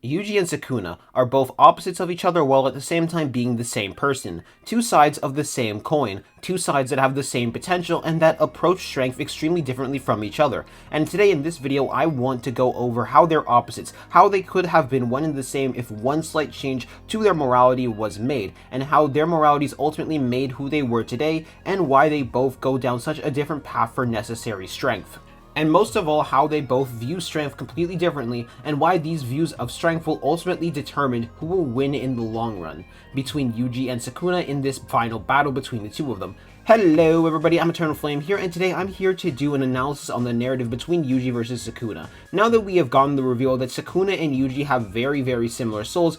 Yuji and Sukuna are both opposites of each other while at the same time being the same person. Two sides of the same coin. Two sides that have the same potential and that approach strength extremely differently from each other. And today in this video I want to go over how they're opposites, how they could have been one and the same if one slight change to their morality was made, and how their moralities ultimately made who they were today, and why they both go down such a different path for necessary strength. And most of all, how they both view strength completely differently, and why these views of strength will ultimately determine who will win in the long run between Yuji and Sukuna in this final battle between the two of them. Hello everybody, I'm Eternal Flame here, and today I'm here to do an analysis on the narrative between Yuji versus Sukuna. Now that we have gotten the reveal that Sukuna and Yuji have very similar souls,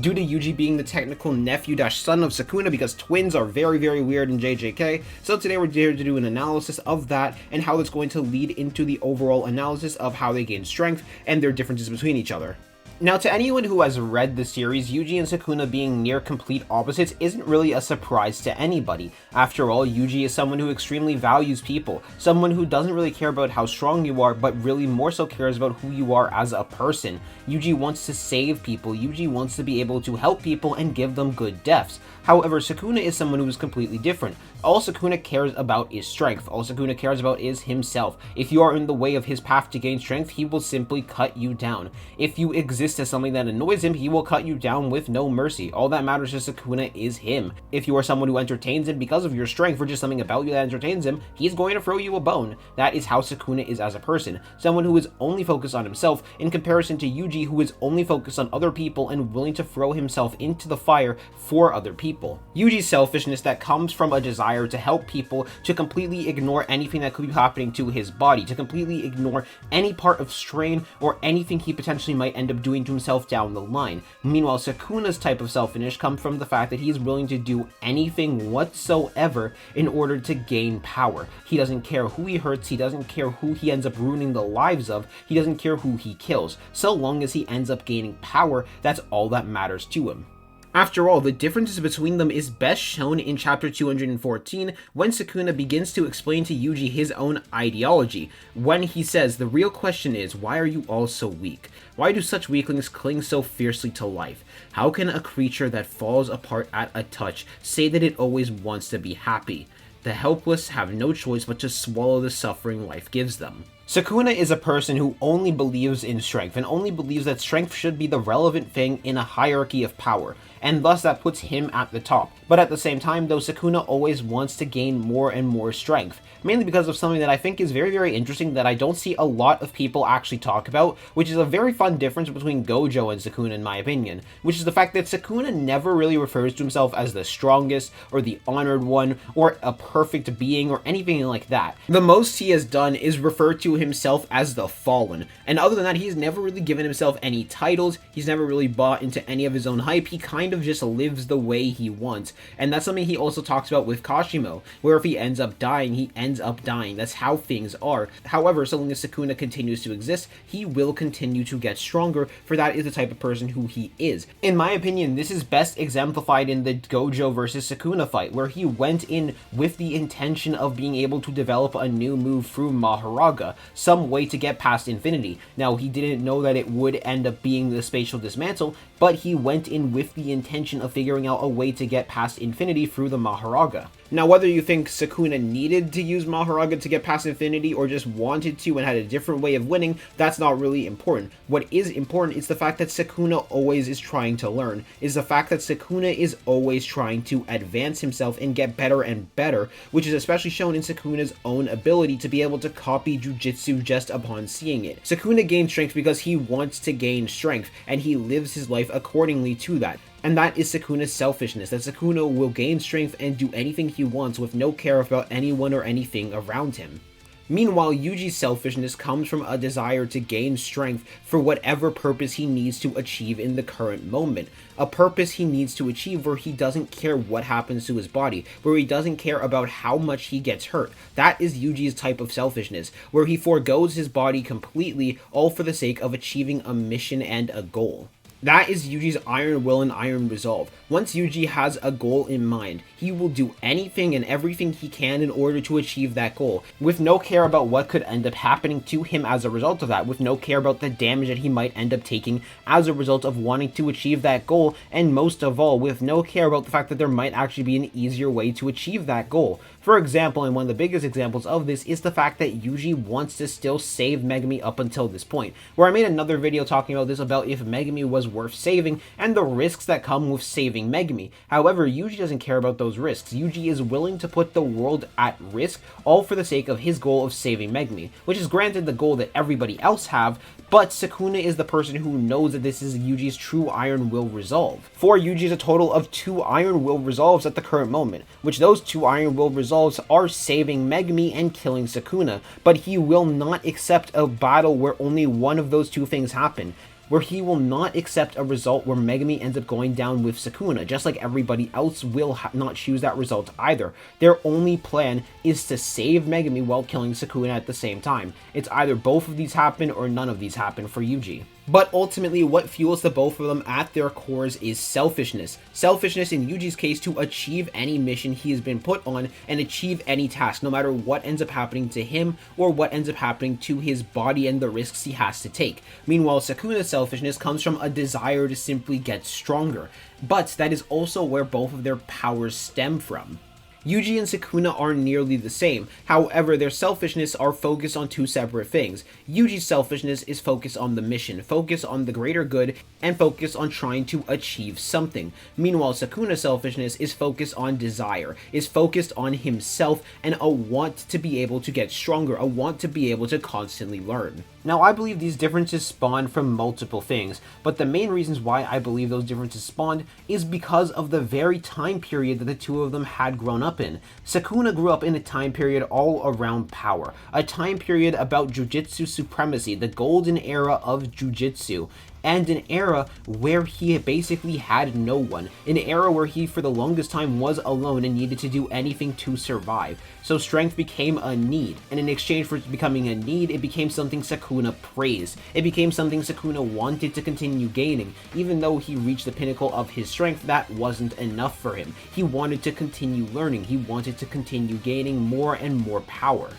due to Yuji being the technical nephew-son of Sukuna, because twins are very weird in JJK. So today we're here to do an analysis of that and how it's going to lead into the overall analysis of how they gain strength and their differences between each other. Now, to anyone who has read the series, Yuji and Sukuna being near complete opposites isn't really a surprise to anybody. After all, Yuji is someone who extremely values people, someone who doesn't really care about how strong you are, but really more so cares about who you are as a person. Yuji wants to save people, Yuji wants to be able to help people and give them good deaths. However, Sukuna is someone who is completely different. All Sukuna cares about is strength. All Sukuna cares about is himself. If you are in the way of his path to gain strength, he will simply cut you down. If you exist as something that annoys him, he will cut you down with no mercy. All that matters to Sukuna is him. If you are someone who entertains him because of your strength or just something about you that entertains him, he's going to throw you a bone. That is how Sukuna is as a person. Someone who is only focused on himself in comparison to Yuji, who is only focused on other people and willing to throw himself into the fire for other people. Yuji's selfishness that comes from a desire to help people, to completely ignore anything that could be happening to his body, to completely ignore any part of strain or anything he potentially might end up doing to himself down the line. Meanwhile, Sukuna's type of selfishness comes from the fact that he is willing to do anything whatsoever in order to gain power. He doesn't care who he hurts, he doesn't care who he ends up ruining the lives of, he doesn't care who he kills. So long as he ends up gaining power, that's all that matters to him. After all, the differences between them is best shown in chapter 214 when Sukuna begins to explain to Yuji his own ideology, when he says, "The real question is, why are you all so weak? Why do such weaklings cling so fiercely to life? How can a creature that falls apart at a touch say that it always wants to be happy? The helpless have no choice but to swallow the suffering life gives them." Sukuna is a person who only believes in strength, and only believes that strength should be the relevant thing in a hierarchy of power, and thus that puts him at the top. But at the same time, though, Sukuna always wants to gain more and more strength, mainly because of something that I think is very interesting that I don't see a lot of people actually talk about, which is a very fun difference between Gojo and Sukuna in my opinion, which is the fact that Sukuna never really refers to himself as the strongest, or the honored one, or a perfect being, or anything like that. The most he has done is refer to himself as the Fallen, and other than that, he's never really given himself any titles, he's never really bought into any of his own hype, he kind of just lives the way he wants, and that's something he also talks about with Kashimo, where if he ends up dying, he ends up dying. That's how things are. However, so long as Sukuna continues to exist, he will continue to get stronger, for that is the type of person who he is. In my opinion, this is best exemplified in the Gojo versus Sukuna fight, where he went in with the intention of being able to develop a new move through Mahoraga, some way to get past infinity. Now, he didn't know that it would end up being the spatial dismantle, but he went in with the intention of figuring out a way to get past infinity through the Mahoraga. Now, whether you think Sukuna needed to use Mahoraga to get past infinity or just wanted to and had a different way of winning, that's not really important. What is important is the fact that Sukuna always is trying to learn, is the fact that Sukuna is always trying to advance himself and get better and better, which is especially shown in Sukuna's own ability to be able to copy Jujutsu just upon seeing it. Sukuna gains strength because he wants to gain strength, and he lives his life accordingly to that. And that is Sukuna's selfishness, that Sukuna will gain strength and do anything he wants with no care about anyone or anything around him. Meanwhile, Yuji's selfishness comes from a desire to gain strength for whatever purpose he needs to achieve in the current moment. A purpose he needs to achieve where he doesn't care what happens to his body, where he doesn't care about how much he gets hurt. That is Yuji's type of selfishness, where he forgoes his body completely, all for the sake of achieving a mission and a goal. That is Yuji's iron will and iron resolve. Once Yuji has a goal in mind, he will do anything and everything he can in order to achieve that goal, with no care about what could end up happening to him as a result of that, with no care about the damage that he might end up taking as a result of wanting to achieve that goal, and most of all, with no care about the fact that there might actually be an easier way to achieve that goal. For example, and one of the biggest examples of this is the fact that Yuji wants to still save Megumi up until this point, where I made another video talking about this, about if Megumi was worth saving and the risks that come with saving Megumi. However, Yuji doesn't care about those risks. Yuji is willing to put the world at risk, all for the sake of his goal of saving Megumi, which is granted the goal that everybody else have, but Sukuna is the person who knows that this is Yuji's true Iron Will resolve. For Yuji is a total of 2 Iron Will resolves at the current moment, which those 2 Iron Will resolves are saving Megumi and killing Sukuna, but he will not accept a battle where only one of those 2 things happen, where he will not accept a result where Megumi ends up going down with Sukuna, just like everybody else will not choose that result either. Their only plan is to save Megumi while killing Sukuna at the same time. It's either both of these happen or none of these happen for Yuji. But ultimately, what fuels the both of them at their cores is selfishness. Selfishness in Yuji's case to achieve any mission he has been put on and achieve any task, no matter what ends up happening to him or what ends up happening to his body and the risks he has to take. Meanwhile, Sukuna's selfishness comes from a desire to simply get stronger. But that is also where both of their powers stem from. Yuji and Sukuna are nearly the same, however their selfishness are focused on 2 separate things. Yuji's selfishness is focused on the mission, focused on the greater good, and focused on trying to achieve something. Meanwhile, Sukuna's selfishness is focused on desire, is focused on himself, and a want to be able to get stronger, a want to be able to constantly learn. Now, I believe these differences spawn from multiple things, but the main reasons why I believe those differences spawned is because of the very time period that the 2 of them had grown up in. Sukuna grew up in a time period all around power, a time period about Jujutsu supremacy, the golden era of Jujutsu, and an era where he basically had no one, an era where he for the longest time was alone and needed to do anything to survive. So strength became a need, and in exchange for it becoming a need, it became something Sukuna praised. It became something Sukuna wanted to continue gaining. Even though he reached the pinnacle of his strength, that wasn't enough for him. He wanted to continue learning, he wanted to continue gaining more and more power.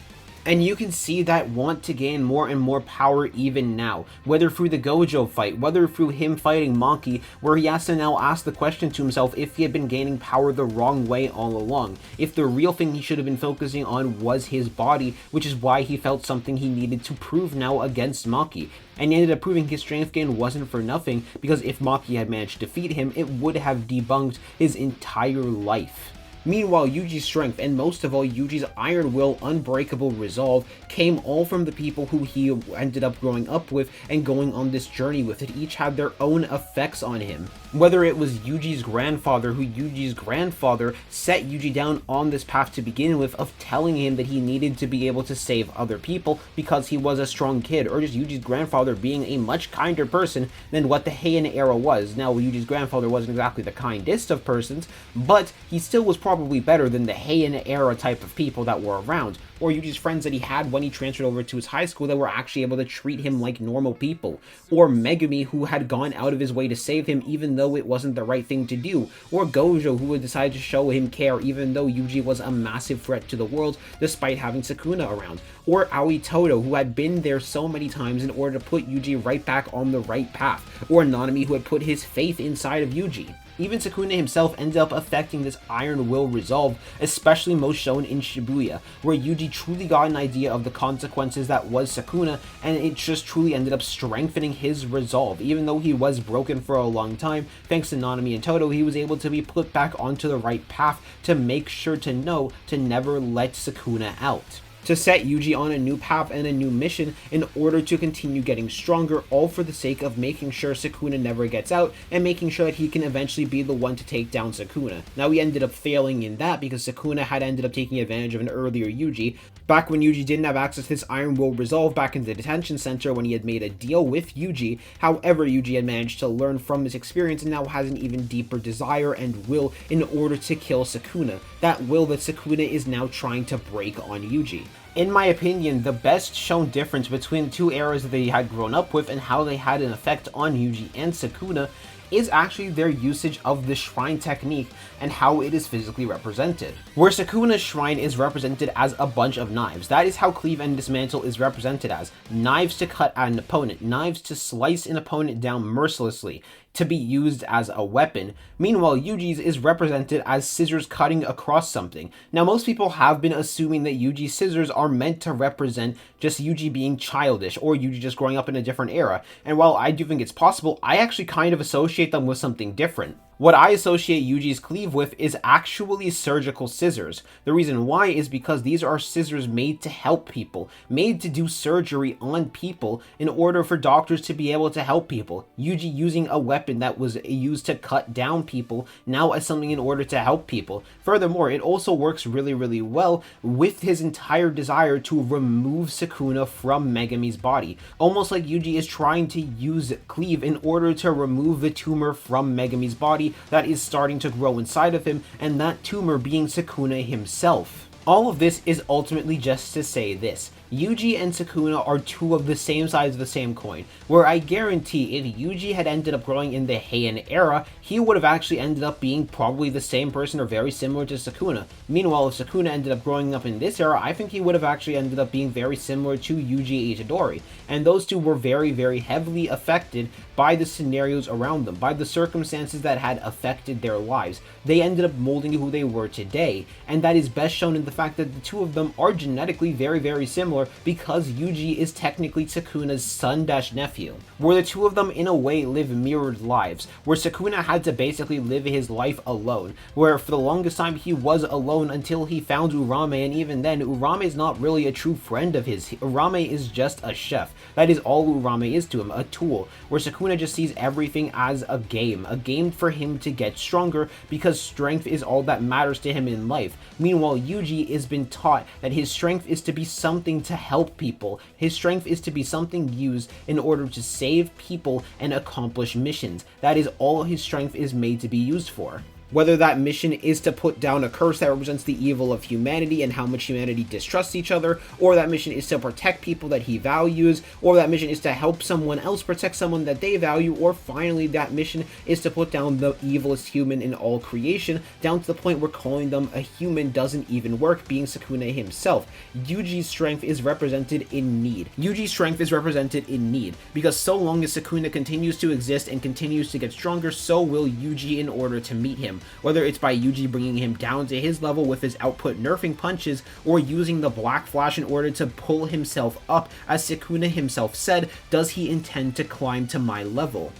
And you can see that want to gain more and more power even now, whether through the Gojo fight, whether through him fighting Maki, where he has to now ask the question to himself if he had been gaining power the wrong way all along, if the real thing he should have been focusing on was his body, which is why he felt something he needed to prove now against Maki. And he ended up proving his strength gain wasn't for nothing, because if Maki had managed to defeat him, it would have debunked his entire life. Meanwhile, Yuji's strength, and most of all Yuji's iron will, unbreakable resolve, came all from the people who he ended up growing up with and going on this journey with. It each had their own effects on him. Whether it was Yuji's grandfather, who Yuji's grandfather set Yuji down on this path to begin with, of telling him that he needed to be able to save other people because he was a strong kid, or just Yuji's grandfather being a much kinder person than what the Heian era was. Now, Yuji's grandfather wasn't exactly the kindest of persons, but he still was probably better than the Heian era type of people that were around, or Yuji's friends that he had when he transferred over to his high school that were actually able to treat him like normal people, or Megumi, who had gone out of his way to save him even though it wasn't the right thing to do, or Gojo, who would decide to show him care even though Yuji was a massive threat to the world despite having Sukuna around, or Aoi Todo, who had been there so many times in order to put Yuji right back on the right path, or Nanami, who had put his faith inside of Yuji. Even Sukuna himself ended up affecting this iron will resolve, especially most shown in Shibuya, where Yuji truly got an idea of the consequences that was Sukuna, and it just truly ended up strengthening his resolve. Even though he was broken for a long time, thanks to Nanami and Todo, he was able to be put back onto the right path to make sure to know to never let Sukuna out, to set Yuji on a new path and a new mission in order to continue getting stronger, all for the sake of making sure Sukuna never gets out and making sure that he can eventually be the one to take down Sukuna. Now, he ended up failing in that because Sukuna had ended up taking advantage of an earlier Yuji, back when Yuji didn't have access to his Iron Will resolve back in the detention center when he had made a deal with Yuji. However, Yuji had managed to learn from his experience and now has an even deeper desire and will in order to kill Sukuna, that will that Sukuna is now trying to break on Yuji. In my opinion, the best shown difference between the two eras that they had grown up with and how they had an effect on Yuji and Sukuna is actually their usage of the shrine technique and how it is physically represented. Where Sukuna's shrine is represented as a bunch of knives, that is how Cleave and Dismantle is represented as. Knives to cut at an opponent, knives to slice an opponent down mercilessly, to be used as a weapon. Meanwhile, Yuji's is represented as scissors cutting across something. Now, most people have been assuming that Yuji's scissors are meant to represent just Yuji being childish, or Yuji just growing up in a different era, and while I do think it's possible, I actually kind of associate them with something different. What I associate Yuji's cleave with is actually surgical scissors. The reason why is because these are scissors made to help people, made to do surgery on people in order for doctors to be able to help people. Yuji using a weapon that was used to cut down people now as something in order to help people. Furthermore, it also works really well with his entire desire to remove Sukuna from Megami's body. Almost like Yuji is trying to use cleave in order to remove the tumor from Megami's body that is starting to grow inside of him, and that tumor being Sukuna himself. All of this is ultimately just to say this: Yuji and Sukuna are two of the same sides of the same coin, where I guarantee if Yuji had ended up growing in the Heian era, he would have actually ended up being probably the same person or very similar to Sukuna. Meanwhile, if Sukuna ended up growing up in this era, I think he would have actually ended up being very similar to Yuji Itadori, and those two were very heavily affected by the scenarios around them, by the circumstances that had affected their lives. They ended up molding who they were today, and that is best shown in the fact that the two of them are genetically very similar, because Yuji is technically Sukuna's son-nephew, where the two of them in a way live mirrored lives, where Sukuna had to basically live his life alone, where for the longest time he was alone until he found Urame, and even then, Urame is not really a true friend of his. Urame is just a chef. That is all Urame is to him, a tool, where Sukuna just sees everything as a game for him to get stronger, because strength is all that matters to him in life. Meanwhile, Yuji has been taught that his strength is to be something to help people. His strength is to be something used in order to save people and accomplish missions. That is all his strength is made to be used for. Whether that mission is to put down a curse that represents the evil of humanity and how much humanity distrusts each other, or that mission is to protect people that he values, or that mission is to help someone else protect someone that they value, or finally that mission is to put down the evilest human in all creation, down to the point where calling them a human doesn't even work, being Sukuna himself. Yuji's strength is represented in need. Yuji's strength is represented in need, because so long as Sukuna continues to exist and continues to get stronger, so will Yuji in order to meet him. Whether it's by Yuji bringing him down to his level with his output nerfing punches, or using the Black Flash in order to pull himself up, as Sukuna himself said, does he intend to climb to my level?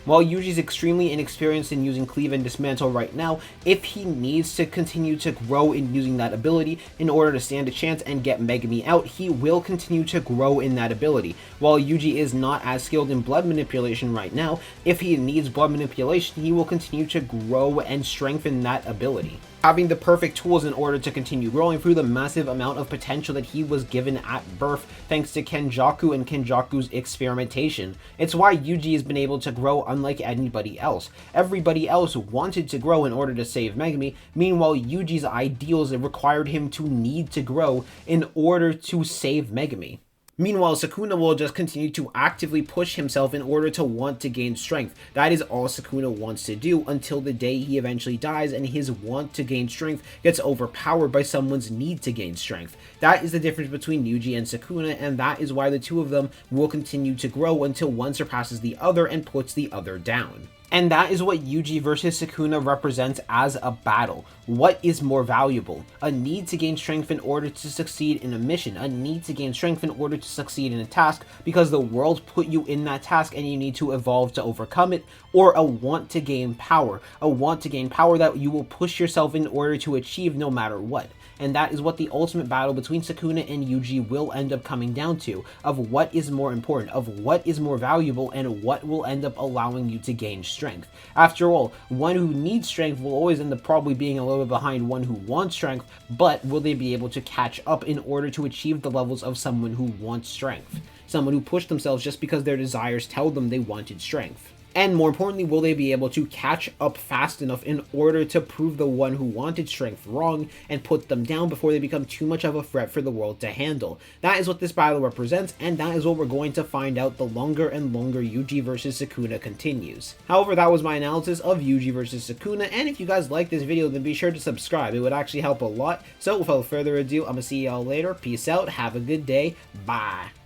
While Yuji's extremely inexperienced in using Cleave and Dismantle right now, if he needs to continue to grow in using that ability in order to stand a chance and get Megami out, he will continue to grow in that ability. While Yuji is not as skilled in blood manipulation right now, if he needs blood manipulation, he will continue to grow and strengthen that ability, having the perfect tools in order to continue growing through the massive amount of potential that he was given at birth thanks to Kenjaku and Kenjaku's experimentation. It's why Yuji has been able to grow unlike anybody else. Everybody else wanted to grow in order to save Megami, meanwhile Yuji's ideals required him to need to grow in order to save Megami. Meanwhile, Sukuna will just continue to actively push himself in order to want to gain strength. That is all Sukuna wants to do until the day he eventually dies and his want to gain strength gets overpowered by someone's need to gain strength. That is the difference between Yuji and Sukuna, and that is why the two of them will continue to grow until one surpasses the other and puts the other down. And that is what Yuji versus Sukuna represents as a battle. What is more valuable? A need to gain strength in order to succeed in a mission, a need to gain strength in order to succeed in a task because the world put you in that task and you need to evolve to overcome it, or a want to gain power, that you will push yourself in order to achieve no matter what. And that is what the ultimate battle between Sukuna and Yuji will end up coming down to, of what is more important, of what is more valuable, and what will end up allowing you to gain strength. After all, one who needs strength will always end up probably being a little bit behind one who wants strength, but will they be able to catch up in order to achieve the levels of someone who wants strength? Someone who pushed themselves just because their desires tell them they wanted strength. And more importantly, will they be able to catch up fast enough in order to prove the one who wanted strength wrong and put them down before they become too much of a threat for the world to handle? That is what this battle represents, and that is what we're going to find out the longer and longer Yuji versus Sukuna continues. However, that was my analysis of Yuji versus Sukuna, and if you guys like this video, then be sure to subscribe. It would actually help a lot. So without further ado, I'm gonna see y'all later. Peace out, have a good day, bye.